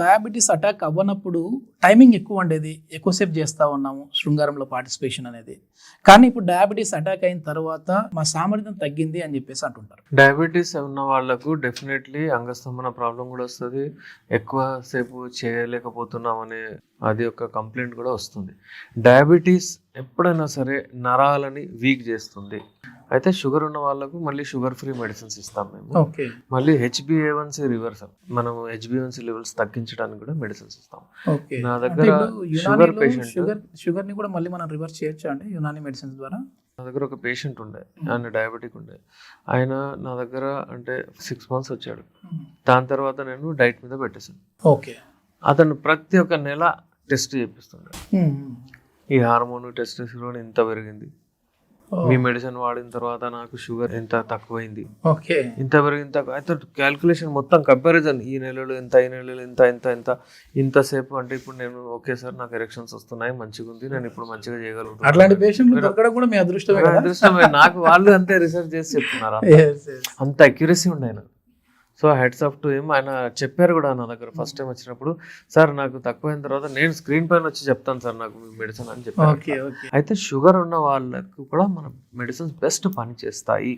Diabetes attack అవ్వనప్పుడు timing ఎక్కువ ఉండేది, ఎక్కువసేపు చేస్తూ ఉన్నాము శృంగారంలో పార్టిసిపేషన్ అనేది. కానీ ఇప్పుడు డయాబెటీస్ అటాక్ అయిన తర్వాత మా సామర్థ్యం తగ్గింది అని చెప్పేసి అంటుంటారు. డయాబెటీస్ ఉన్న వాళ్ళకు డెఫినెట్లీ అంగస్తంభన ప్రాబ్లం కూడా వస్తుంది, ఎక్కువ సేపు చేయలేకపోతున్నాం అనే అది ఒక కంప్లైంట్ కూడా వస్తుంది. డయాబెటీస్ ఎప్పుడైనా సరే నరాలని వీక్ చేస్తుంది. అయితే షుగర్ ఉన్న వాళ్ళకు మళ్ళీ షుగర్ ఫ్రీ మెడిసిన్స్ ఇస్తాం మేము. ఓకే, మళ్ళీ హెచ్బిఏవన్సీ రివర్సల్, మనం హెచ్బిఏవన్సీ లెవెల్స్ తగ్గించడానికి కూడా మెడిసిన్స్ ఇస్తాం. ఓకే. నా అంటే దగ్గర ఇప్పుడు షుగర్ యునానీలో పేషెంట్ షుగర్ ని కూడా మళ్ళీ మనం రివర్స్ చేయొచ్చా అండి యునానీ మెడిసిన్స్ ద్వారా? నా దగ్గర ఒక పేషెంట్ ఉండే, ఆయన డయాబెటిక్ ఉండే. ఆయన నా దగ్గర అంటే 6 months వచ్చాడు. దాని తర్వాత నేను డైట్ మీద పెట్టేశాను. ఓకే. అతను ప్రతి ఒక్క నెల టెస్ట్ చేపిస్తుండే, ఈ హార్మోన్ టెస్టోస్టెరాన్ ఇంత పెరిగింది, మీ మెడిసిన్ వాడిన తర్వాత నాకు షుగర్ ఎంత తక్కువైంది, ఓకే, ఇంత పెరిగింది. అయితే క్యాల్కులేషన్ మొత్తం కంపారిజన్, ఈ నెలలో ఎంత, ఈ నెలలో ఎంత ఎంత ఎంత ఇంతసేపు. అంటే ఇప్పుడు నేను ఓకే సార్ నాకు ఎరెక్షన్స్ వస్తున్నాయి, మంచిగా ఉంది, నేను ఇప్పుడు మంచిగా చేయగలుగుతాను. అట్లాంటి పేషెంట్లు దొరకడం కూడా మీ అదృష్టమే కదా. అదృష్టమే. నాకు వాళ్ళు అంతే రీసెర్చ్ చేసి చెప్తున్నారు, అంత అక్యురసీ ఉండే ఆయన. So heads off to him. ఆయన చెప్పారు కూడా నా దగ్గర ఫస్ట్ టైం వచ్చినప్పుడు, సార్ నాకు తక్కువైన తర్వాత నేను స్క్రీన్ పైన వచ్చి చెప్తాను సార్ నాకు మీ మెడిసిన్ అని చెప్పారు. అయితే షుగర్ ఉన్న వాళ్ళకు కూడా మన మెడిసిన్స్ బెస్ట్ పని చేస్తాయి.